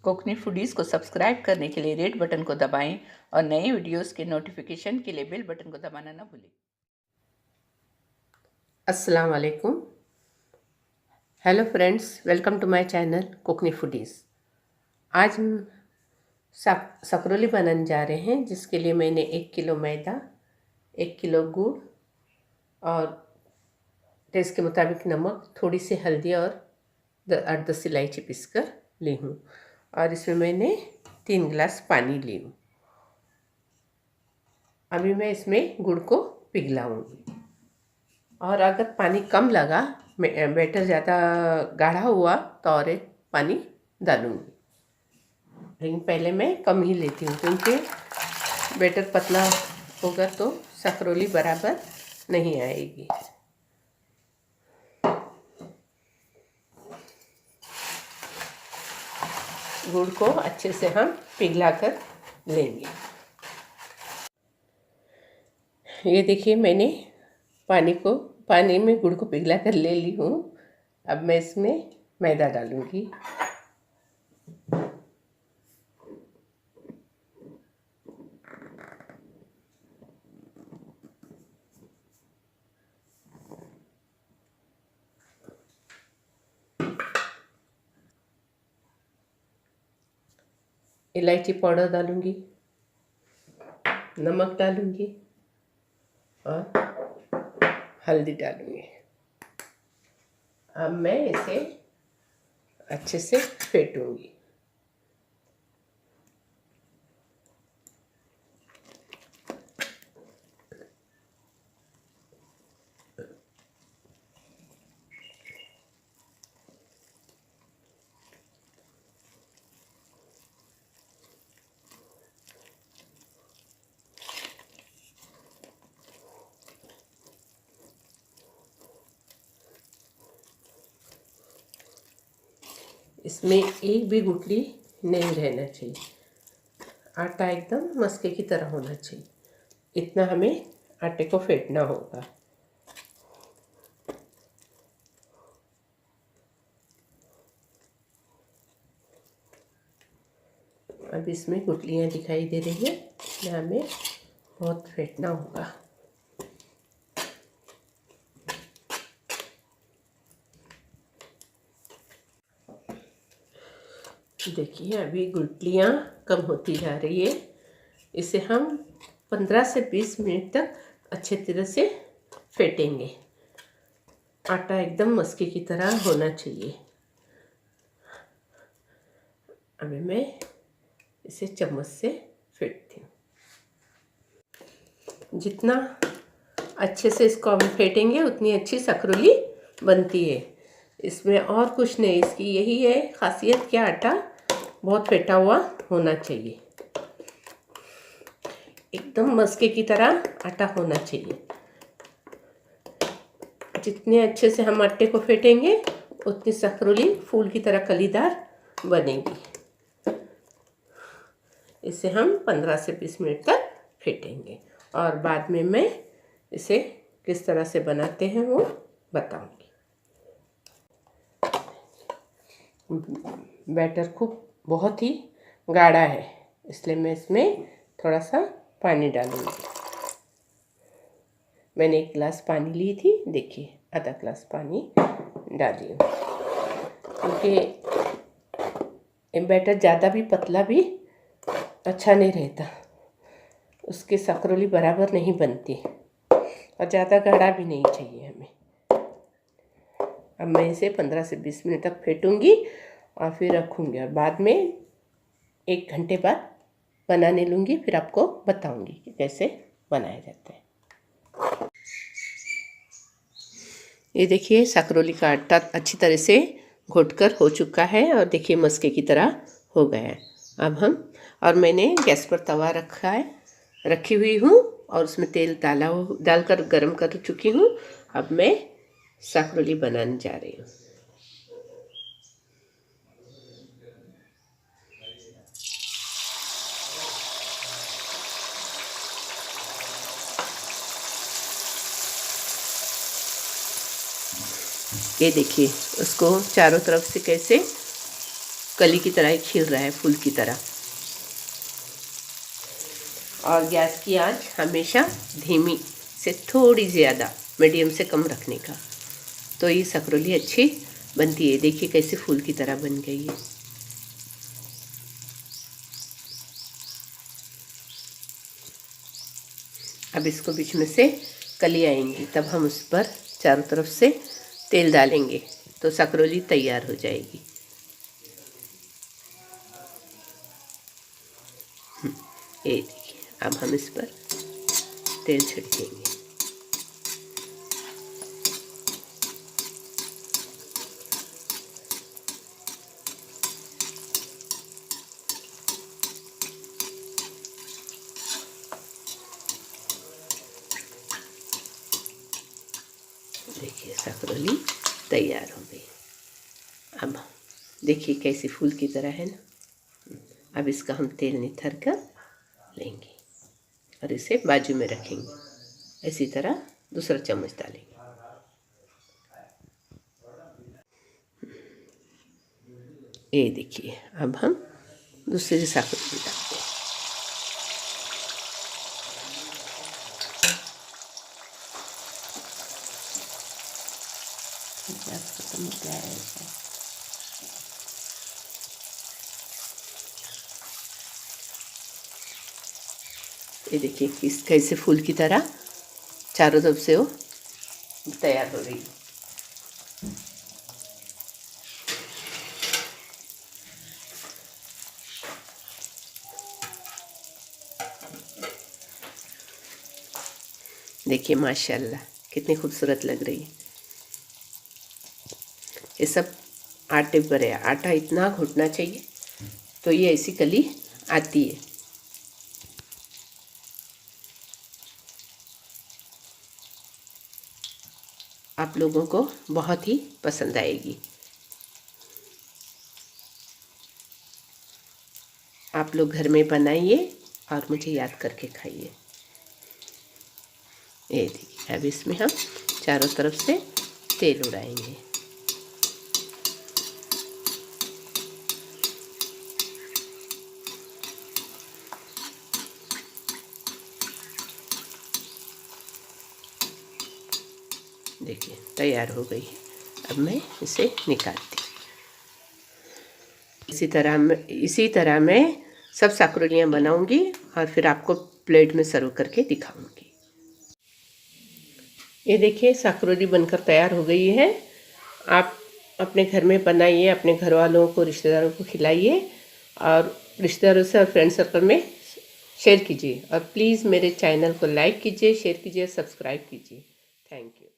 Konkani foodies को subscribe करने के लिए रेड बटन को दबाएं और नए वीडियोस के नोटिफिकेशन के लिए बेल बटन को दबाना ना भूलें। अस्सलाम वालेकुम। Hello friends, welcome to my channel Kokni foodies. आज हम सकरोली बनाने जा रहे हैं, जिसके लिए मैंने 1 किलो मैदा, 1 किलो गुड़ और टेस्ट के मुताबिक नमक, थोड़ी सी हल्दी और 8-10 इलायची पीसकर ली हूँ। और इसमें मैंने 3 गिलास पानी ली हूँ। अभी मैं इसमें गुड़ को पिघलाऊंगी। और अगर पानी कम लगा, बैटर ज़्यादा गाढ़ा हुआ, तो और एक पानी डालूंगी। लेकिन पहले मैं कम ही लेती हूँ, क्योंकि बैटर पतला होगा तो सकरोली बराबर नहीं आएगी। गुड़ को अच्छे से हम पिघला कर लेंगे। ये देखिए, मैंने पानी में गुड़ को पिघला कर ले ली हूँ। अब मैं इसमें मैदा डालूंगी। इलायची पाउडर डालूंगी, नमक डालूंगी और हल्दी डालूंगी। अब मैं इसे अच्छे से फेंटूंगी। इसमें एक भी गुठली नहीं रहना चाहिए। आटा एकदम मस्के की तरह होना चाहिए। इतना हमें आटे को फेंटना होगा। अब इसमें गुठलियाँ दिखाई दे रही है, इसमें हमें बहुत फेंटना होगा। देखिए, अभी गुठलियाँ कम होती जा रही है। इसे हम 15 से 20 मिनट तक अच्छे तरह से फेंटेंगे। आटा एकदम मस्के की तरह होना चाहिए। अभी मैं इसे चम्मच से फेंटती हूँ। जितना अच्छे से इसको हम फेंटेंगे, उतनी अच्छी सकरोली बनती है। इसमें और कुछ नहीं, इसकी यही है खासियत कि आटा बहुत फेंटा हुआ होना चाहिए। एकदम मस्के की तरह आटा होना चाहिए। जितने अच्छे से हम आटे को फेंटेंगे, उतनी सकरोली फूल की तरह कलीदार बनेगी। इसे हम 15 से 20 मिनट तक फेंटेंगे और बाद में मैं इसे किस तरह से बनाते हैं वो बताऊंगी। बैटर खूब बहुत ही गाढ़ा है, इसलिए मैं इसमें थोड़ा सा पानी डालूंगी। मैंने 1 गिलास पानी ली थी, देखिए आधा गिलास पानी डाली हूँ। क्योंकि बैटर ज़्यादा भी पतला भी अच्छा नहीं रहता, उसकी सकरोली बराबर नहीं बनती और ज़्यादा गाढ़ा भी नहीं चाहिए हमें। अब मैं इसे 15 से 20 मिनट तक फेंटूंगी और फिर रखूँगी, और बाद में 1 घंटे बाद बनाने लूँगी। फिर आपको बताऊँगी कि कैसे बनाया जाता है। ये देखिए, सकरोली का आटा अच्छी तरह से घोटकर हो चुका है और देखिए मस्के की तरह हो गया है। अब मैंने गैस पर तवा रखी हुई हूँ और उसमें तेल डालकर गरम कर चुकी हूँ। अब मैं सकरोली बनाने जा रही हूँ। ये देखिए, उसको चारों तरफ से कैसे कली की तरह ही खिल रहा है, फूल की तरह। और गैस की आंच हमेशा धीमी से थोड़ी ज़्यादा, मीडियम से कम रखने का, तो ये सकरोली अच्छी बनती है। देखिए कैसे फूल की तरह बन गई है। अब इसको बीच में से कली आएंगी, तब हम उस पर चारों तरफ से तेल डालेंगे तो सकरोली तैयार हो जाएगी। ये देखिए, अब हम इस पर तेल छिड़केंगे। देखिए सकरोली तैयार हो गई। अब देखिए कैसी फूल की तरह है ना। अब इसका हम तेल निथर कर लेंगे और इसे बाजू में रखेंगे। इसी तरह दूसरा चम्मच डालेंगे। ये देखिए, अब हम दूसरी सकरोली डालते हैं। खत्म हो गया है। ये देखिए किस कैसे फूल की तरह चारों तरफ से वो तैयार हो रही है। देखिए माशाल्लाह कितनी खूबसूरत लग रही है। ये सब आटे पर है, आटा इतना घुटना चाहिए तो ये ऐसी कली आती है। आप लोगों को बहुत ही पसंद आएगी। आप लोग घर में बनाइए और मुझे याद करके खाइए। ये देखिए, अब इसमें हम चारों तरफ से तेल उड़ाएंगे। देखिए तैयार हो गई है। अब मैं इसे निकालती हूँ। इसी तरह मैं सब सकरोलियाँ बनाऊंगी और फिर आपको प्लेट में सर्व करके दिखाऊंगी। ये देखिए सकरोली बनकर तैयार हो गई है। आप अपने घर में बनाइए, अपने घर वालों को, रिश्तेदारों को खिलाइए और रिश्तेदारों से और फ्रेंड सर्कल में शेयर कीजिए। और प्लीज़ मेरे चैनल को लाइक कीजिए, शेयर कीजिए, सब्सक्राइब कीजिए। Thank you.